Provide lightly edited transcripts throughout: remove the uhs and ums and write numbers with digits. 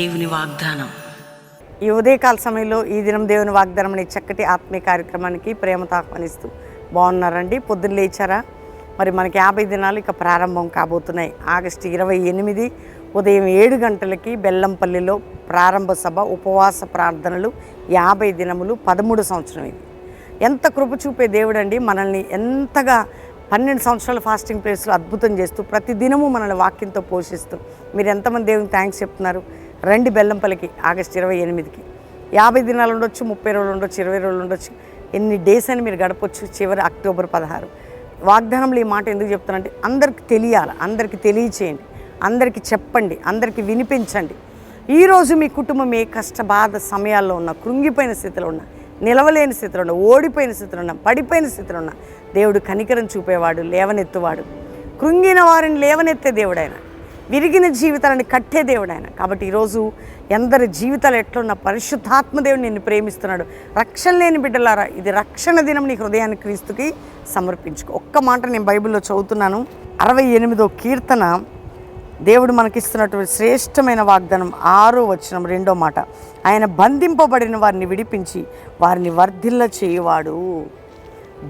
దేవుని వాగ్దానం. ఈ ఉదయకాల సమయంలో ఈ దినం దేవుని వాగ్దానం అనే చక్కటి ఆత్మీయ కార్యక్రమానికి ప్రేమతో ఆహ్వానిస్తూ బాగున్నారండి. పొద్దున్న లేచారా? మరి మనకి 50 దినాలు ఇక ప్రారంభం కాబోతున్నాయి. ఆగస్టు 28 ఉదయం 7 గంటలకి బెల్లంపల్లిలో ప్రారంభ సభ, ఉపవాస ప్రార్థనలు, 50 దినములు, 13 సంవత్సరం. ఇది ఎంత కృప చూపే దేవుడండి. మనల్ని ఎంతగా 12 సంవత్సరాల ఫాస్టింగ్ ప్లేస్లో అద్భుతం చేస్తూ ప్రతి దినము మనల్ని వాక్యంతో పోషిస్తూ మీరు ఎంతమంది దేవునికి థ్యాంక్స్ చెప్తున్నారు? రండి బెల్లంపల్లికి ఆగస్టు 28కి. 50 దినాలు ఉండొచ్చు, 30 రోజులు ఉండొచ్చు, 20 రోజులు ఉండొచ్చు, ఎన్ని డేస్ అని మీరు గడపొచ్చు. చివరి అక్టోబర్ 16 వాగ్దానంలో ఈ మాట ఎందుకు చెప్తానంటే అందరికి తెలియాలి, అందరికీ తెలియచేయండి, అందరికీ చెప్పండి, అందరికీ వినిపించండి. ఈరోజు మీ కుటుంబం ఏ కష్ట బాధ సమయాల్లో ఉన్న, కృంగిపోయిన స్థితిలో ఉన్న, నిలవలేని స్థితిలో ఉన్న, ఓడిపోయిన స్థితిలో ఉన్న, పడిపోయిన స్థితిలో ఉన్న, దేవుడు కనికరం చూపేవాడు, లేవనెత్తువాడు. కృంగిన వారిని లేవనెత్తే దేవుడైన, విరిగిన జీవితాలను కట్టే దేవుడైన. కాబట్టి ఈరోజు ఎందరి జీవితాలు ఎట్లున్న పరిశుద్ధాత్మ దేవుడు నిన్ను ప్రేమిస్తున్నాడు. రక్షణ లేని బిడ్డలారా, ఇది రక్షణ దినం. నీ హృదయాన్ని క్రీస్తుకి సమర్పించుకో. ఒక్క మాట నేను బైబిల్లో చదువుతున్నాను. 68వ కీర్తన, దేవుడు మనకిస్తున్నటువంటి శ్రేష్టమైన వాగ్దానం, 6వ వచనం 2వ మాట. ఆయన బంధింపబడిన వారిని విడిపించి వారిని వర్ధిల్ల చేయువాడు.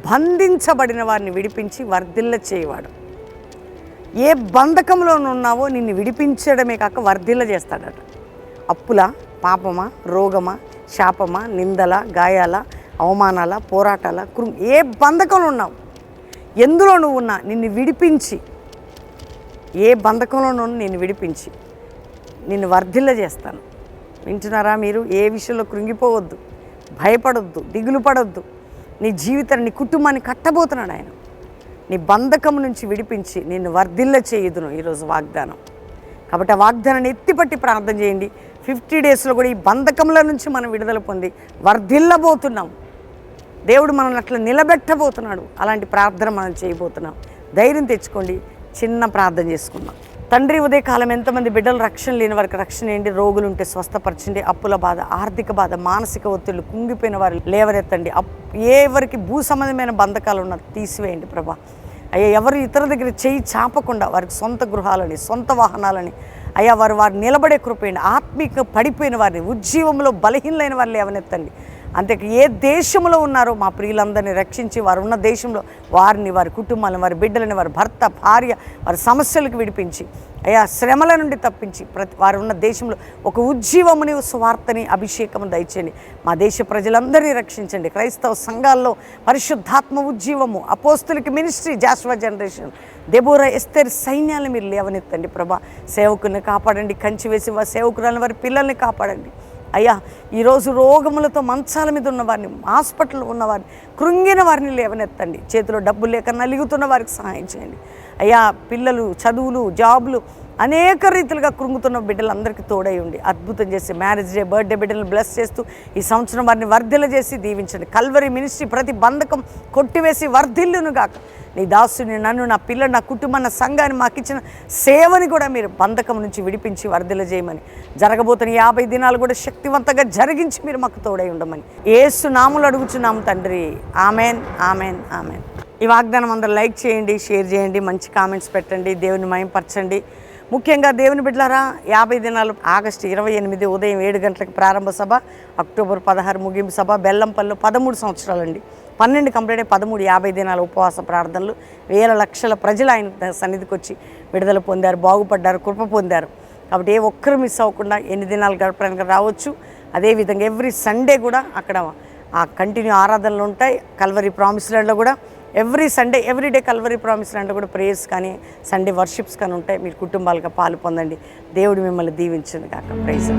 బంధించబడిన వారిని విడిపించి వర్ధిల్ల చేయువాడు. ఏ బంధకంలో ఉన్నావో నిన్ను విడిపించడమే కాక వర్ధిల్ల చేస్తాడట. అప్పుల, పాపమా, రోగమా, శాపమా, నిందల, గాయాల, అవమానాల, పోరాటాల, ఏ బంధకంలో ఉన్నావు, ఎందులో నువ్వు ఉన్నా నిన్ను విడిపించి, ఏ బంధకంలో నిన్ను విడిపించి నిన్ను వర్ధిల్ల చేస్తాను. వింటున్నారా మీరు? ఏ విషయంలో కృంగిపోవద్దు, భయపడొద్దు, దిగులు పడొద్దు. నీ జీవితాన్ని, నీ కుటుంబాన్ని కట్టబోతున్నాడు ఆయన. నీ బంధకం నుంచి విడిపించి నిన్ను వర్ధిల్ల చేయుదును ఈరోజు వాగ్దానం. కాబట్టి ఆ వాగ్దానాన్ని ఎత్తిపట్టి ప్రార్థన చేయండి. 50 డేస్లో కూడా ఈ బంధకంల నుంచి మనం విడుదల పొంది వర్ధిల్లబోతున్నాం. దేవుడు మనల్ని అట్లా నిలబెట్టబోతున్నాడు. అలాంటి ప్రార్థన మనం చేయబోతున్నాం. ధైర్యం తెచ్చుకోండి. చిన్న ప్రార్థన చేసుకుందాం. తండ్రి, ఉదయకాలం ఎంతమంది బిడ్డలు రక్షణ లేని వారికి రక్షణ ఏంటి, రోగులు ఉంటే స్వస్థపరచండి, అప్పుల బాధ, ఆర్థిక బాధ, మానసిక ఒత్తిళ్లు, కుంగిపోయిన వారు లేవనెత్తండి. ఎవరికి భూ సంబంధమైన బంధకాలు ఉన్నారు తీసివేయండి ప్రభా. అయ్యా, ఎవరు ఇతర దగ్గర చేయి చాపకుండా వారికి సొంత గృహాలని, సొంత వాహనాలని, అయ్యా వారు నిలబడే కృపేయండి. ఆత్మీక పడిపోయిన వారిని, ఉజ్జీవంలో బలహీనలైన వారిని లేవనెత్తండి. అంతే ఏ దేశంలో ఉన్నారో మా ప్రియులందరినీ రక్షించి వారు ఉన్న దేశంలో వారిని, వారి కుటుంబాలను, వారి బిడ్డలని, వారి భర్త, భార్య, వారి సమస్యలకు విడిపించి, అయ్యా శ్రమల నుండి తప్పించి వారు ఉన్న దేశంలో ఒక ఉజ్జీవముని, సువార్తని, అభిషేకము దయచేయండి. మా దేశ ప్రజలందరినీ రక్షించండి. క్రైస్తవ సంఘాల్లో పరిశుద్ధాత్మ ఉజ్జీవము, అపోస్తులకి ministry, Joshua generation, Deborah, Esther సైన్యాలను మీరు లేవనెత్తండి ప్రభా. సేవకుల్ని కాపాడండి, కంచి వేసి సేవకురాలని, వారి పిల్లల్ని కాపాడండి. అయ్యా, ఈరోజు రోగములతో మంచాల మీద ఉన్నవారిని, హాస్పిటల్లో ఉన్నవారిని, కృంగిన వారిని లేవనెత్తండి. చేతిలో డబ్బులు లేక నలుగుతున్న వారికి సహాయం చేయండి. అయ్యా, పిల్లలు, చదువులు, జాబులు, అనేక రీతిలుగా కృంగుతున్న బిడ్డలందరికీ తోడై ఉండి అద్భుతం చేసి మ్యారేజ్ డే, బర్త్డే బిడ్డలను బ్లెస్ చేస్తూ ఈ సంవత్సరం వారిని వర్ధిల్ల చేసి దీవించండి. కల్వరి మినిస్ట్రీ ప్రతి బంధకం కొట్టివేసి వర్ధిల్లును గాక. నీ దాసుని, నన్ను, నా పిల్లలు, నా కుటుంబం, నా సంఘాన్ని, మాకు ఇచ్చిన సేవని కూడా మీరు బంధకం నుంచి విడిపించి వర్ధిల్ల చేయమని, జరగబోతున్న 50 దినాలు కూడా శక్తివంతంగా జరిగించి మీరు మాకు తోడై ఉండమని యేసు నామములో అడుగుచున్నాము తండ్రి. Amen, amen, amen. ఈ వాగ్దానం అందరూ లైక్ చేయండి, షేర్ చేయండి, మంచి కామెంట్స్ పెట్టండి, దేవుని మహిమపరచండి. ముఖ్యంగా దేవుని బిడ్డలారా, 50 దినాలు ఆగస్టు 28 ఉదయం 7 గంటలకు ప్రారంభ సభ, అక్టోబర్ 16 ముగింపు సభ, బెల్లంపల్లిలో 13 సంవత్సరాలండి. 12 కంప్లీట్ అయ్యి 13 50 దినాల ఉపవాస ప్రార్థనలు. వేల లక్షల ప్రజలు ఆయన సన్నిధికి వచ్చి విడుదల పొందారు, బాగుపడ్డారు, కృప పొందారు. కాబట్టి ఏ ఒక్కరు మిస్ అవ్వకుండా 8 దినాలు గడపడానికి రావచ్చు. అదేవిధంగా ఎవ్రీ సండే కూడా అక్కడ ఆ కంటిన్యూ ఆరాధనలు ఉంటాయి. కల్వరి ప్రామిస్ ల్యాండ్లో కూడా every Sunday, everyday Calvary promise ల్యాండ్లో కూడా ప్రేయర్స్ కానీ, సండే వర్షిప్స్ కానీ ఉంటాయి. మీరు కుటుంబాలుగా పాలు పొందండి. దేవుడు మిమ్మల్ని దీవించును గాక. ప్రైజ్.